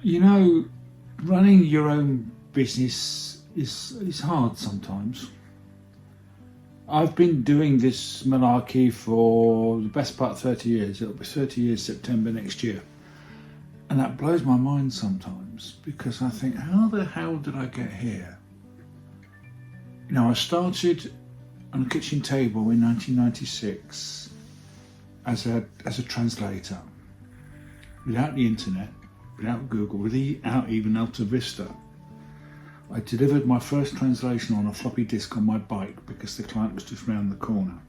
You know, running your own business is hard sometimes. I've been doing this malarkey for the best part of 30 years. It'll be 30 years September next year. And that blows my mind sometimes because I think, how the hell did I get here? You know, I started on a kitchen table in 1996 as a translator, without the internet, without Google, without even Alta Vista. I delivered my first translation on a floppy disk on my bike because the client was just round the corner.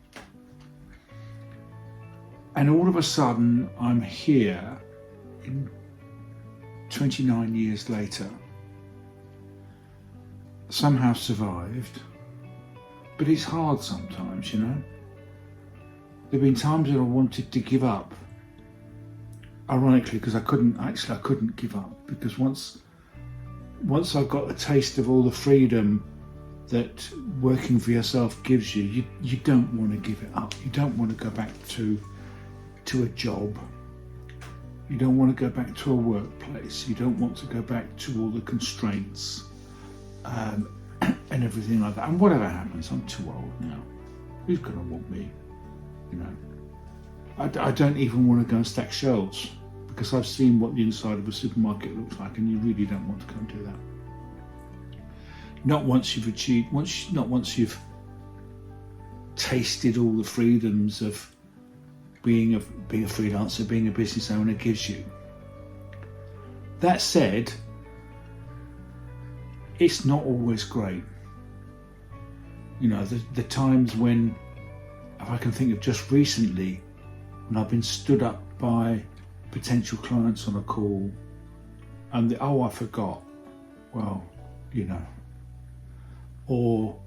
And all of a sudden, I'm here in 29 years later, somehow survived, but it's hard sometimes, you know. There have been times that I wanted to give up, ironically, because I couldn't give up, because once I got a taste of all the freedom that working for yourself gives you, you don't want to give it up. You don't want to go back to a job. You don't want to go back to a workplace. You don't want to go back to all the constraints and everything like that. And whatever happens, I'm too old now. Who's going to want me? You know, I don't even want to go and stack shelves because I've seen what the inside of a supermarket looks like, and you really don't want to go and do that. Not once you've tasted all the freedoms of being a freelancer, being a business owner gives you. That said, it's not always great. You know, the times when, if I can think of just recently, when I've been stood up by potential clients on a call and I forgot, well, you know, or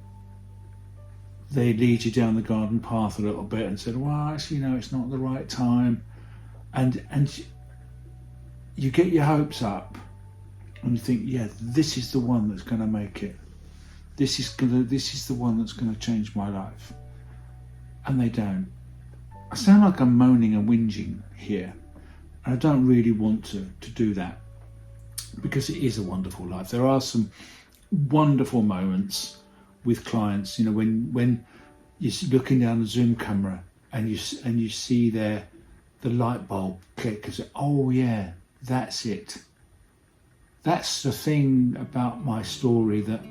they lead you down the garden path a little bit and said, well, actually, no, it's not the right time. And you get your hopes up and you think, yeah, this is the one that's going to make it. This is the one that's going to change my life. And they don't. I sound like I'm moaning and whinging here. And I don't really want to do that because it is a wonderful life. There are some wonderful moments with clients, you know, when you're looking down the Zoom camera and you see the light bulb click and say, oh yeah, that's it. That's the thing about my story that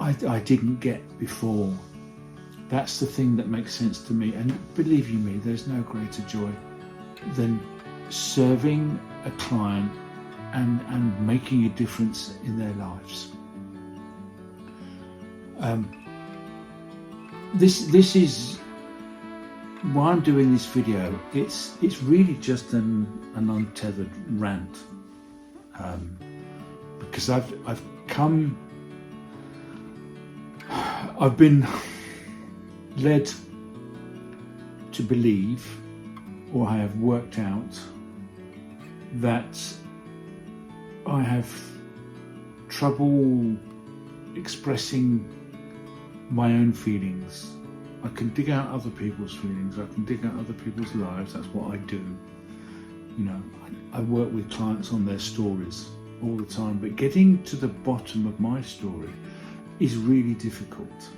I didn't get before. That's the thing that makes sense to me. And believe you me, there's no greater joy than serving a client and making a difference in their lives. This is why I'm doing this video. It's really just an untethered rant, because I've been led to believe, or I have worked out, that I have trouble expressing my own feelings. I can dig out other people's feelings, I can dig out other people's lives, that's what I do. You know, I work with clients on their stories all the time, but getting to the bottom of my story is really difficult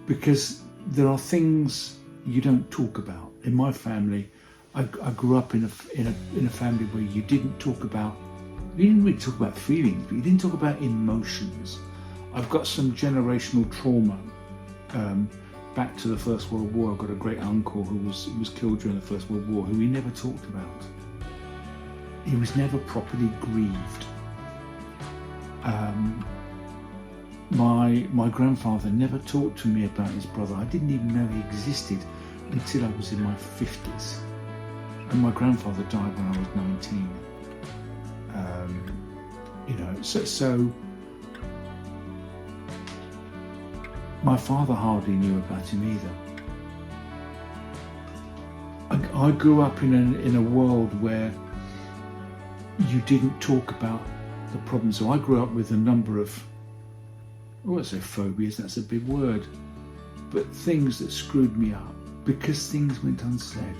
because there are things you don't talk about. In my family, I grew up in a family where you didn't really talk about feelings, but you didn't talk about emotions. I've got some generational trauma back to the First World War. I've got a great uncle who was killed during the First World War, who we never talked about. He was never properly grieved. My grandfather never talked to me about his brother. I didn't even know he existed until I was in my 50s. And my grandfather died when I was 19. You know, so my father hardly knew about him either. I grew up in a world where you didn't talk about the problems. So I grew up with a number of, I won't say phobias, that's a big word, but things that screwed me up because things went unsaid.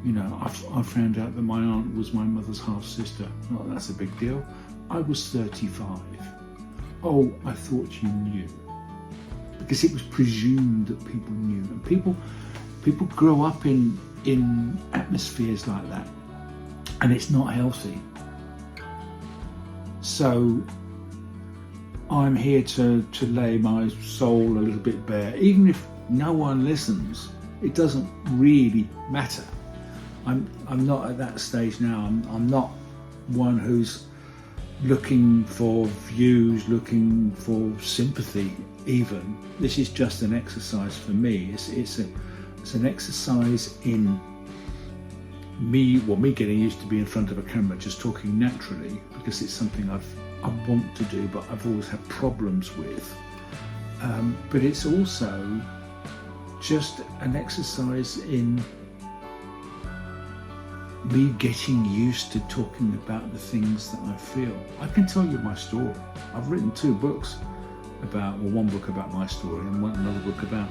I found out that my aunt was my mother's half sister. Well, that's a big deal. I was 35. Oh, I thought you knew. Because it was presumed that people knew. And people grow up in atmospheres like that. And it's not healthy. So I'm here to lay my soul a little bit bare. Even if no one listens, it doesn't really matter. I'm not at that stage now. I'm not one who's looking for views, looking for sympathy even. This is just an exercise for me. It's an exercise in me getting used to be in front of a camera, just talking naturally, because it's something I want to do, but I've always had problems with. But it's also just an exercise in me getting used to talking about the things that I feel. I can tell you my story. I've written 2 books one book about my story and another book about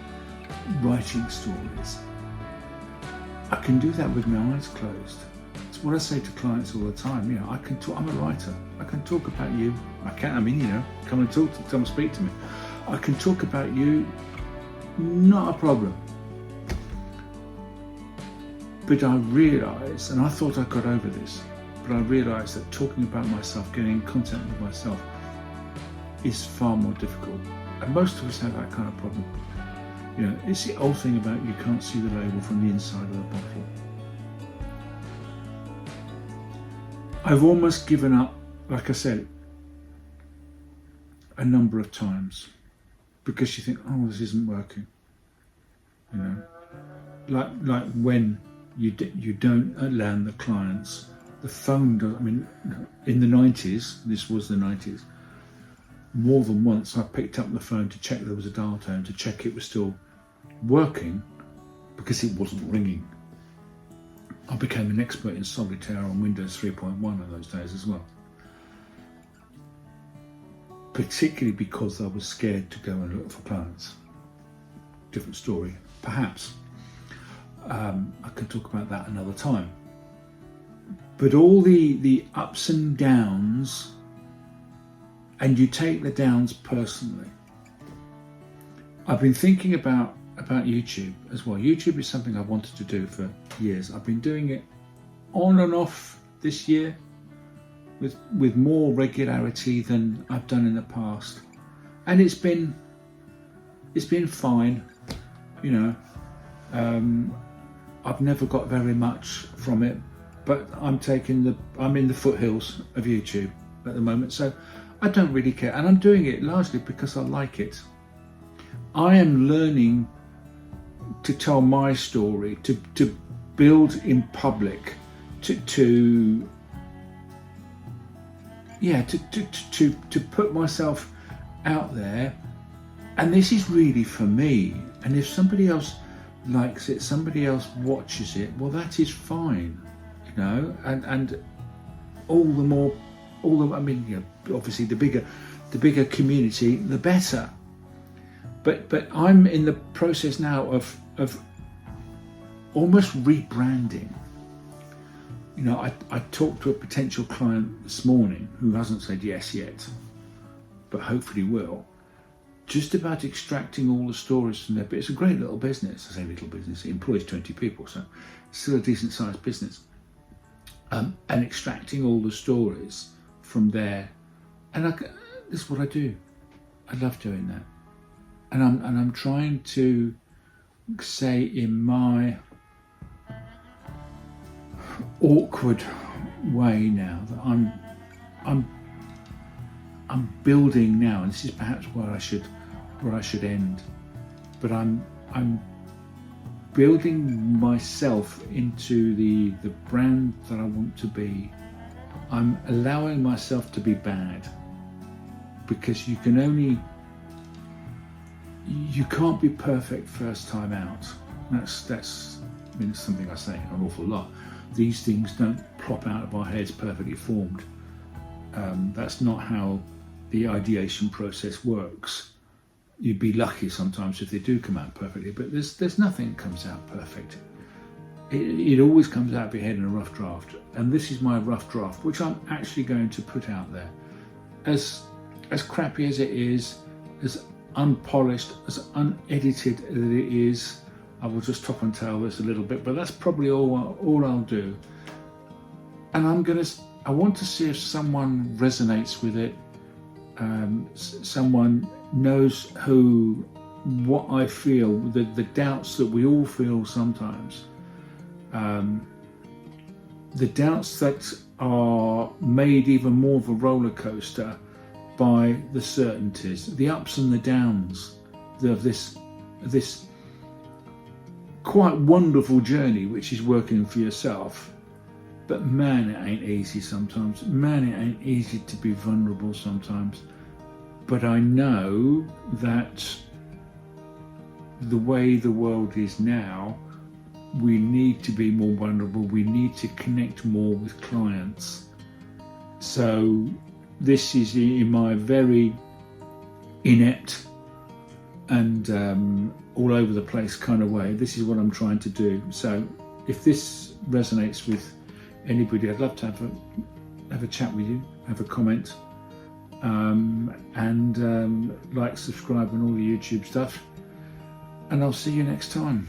writing stories. I can do that with my eyes closed. It's what I say to clients all the time. I can talk. I'm a writer. I can talk about you. Come and come and speak to me. I can talk about you. Not a problem. But I realised, and I thought I got over this, but I realised that talking about myself, getting in contact with myself, is far more difficult. And most of us have that kind of problem. It's the old thing about you can't see the label from the inside of the bottle. I've almost given up, like I said, a number of times, because you think, oh, this isn't working. Like when you don't land the clients, the phone does. In the 90s, this was the 90s, more than once I picked up the phone to check there was a dial tone, to check it was still working, because it wasn't ringing. I became an expert in solitaire on Windows 3.1 in those days as well. Particularly because I was scared to go and look for clients. Different story, perhaps. I can talk about that another time. But all the ups and downs, and you take the downs personally. I've been thinking about YouTube as well. YouTube is something I've wanted to do for years. I've been doing it on and off this year with more regularity than I've done in the past, and it's been fine. I've never got very much from it, but I'm in the foothills of YouTube at the moment, so I don't really care, and I'm doing it largely because I like it. I am learning to tell my story, to build in public, to put myself out there, and this is really for me. And if somebody else likes it, somebody else watches it, well, that is fine, and obviously the bigger community, the better. But I'm in the process now of almost rebranding. I talked to a potential client this morning who hasn't said yes yet, but hopefully will, just about extracting all the stories from there. But it's a great little business. I say little business, it employs 20 people, so it's still a decent sized business. And extracting all the stories from there. And this is what I do. I love doing that. And I'm trying to say in my awkward way now that I'm building now, and this is perhaps where I should end. But I'm building myself into the brand that I want to be. I'm allowing myself to be bad, because you can't be perfect first time out. That's it's something I say an awful lot. These things don't plop out of our heads perfectly formed. That's not how the ideation process works. You'd be lucky sometimes if they do come out perfectly, but there's nothing comes out perfect. it always comes out of your head in a rough draft. And this is my rough draft, which I'm actually going to put out there. As crappy as it is, as unpolished, as unedited as it is, I will just top and tail this a little bit, but that's probably all I'll do. And I want to see if someone resonates with it, someone knows what I feel, the doubts that we all feel sometimes, the doubts that are made even more of a roller coaster by the certainties, the ups and the downs of this quite wonderful journey which is working for yourself. But man, it ain't easy sometimes. Man, it ain't easy to be vulnerable sometimes. But I know that the way the world is now, we need to be more vulnerable. We need to connect more with clients. So this is in my very inept and all over the place kind of way. This is what I'm trying to do. So if this resonates with anybody, I'd love to have a chat with you, have a comment, and like, subscribe, and all the YouTube stuff. And I'll see you next time.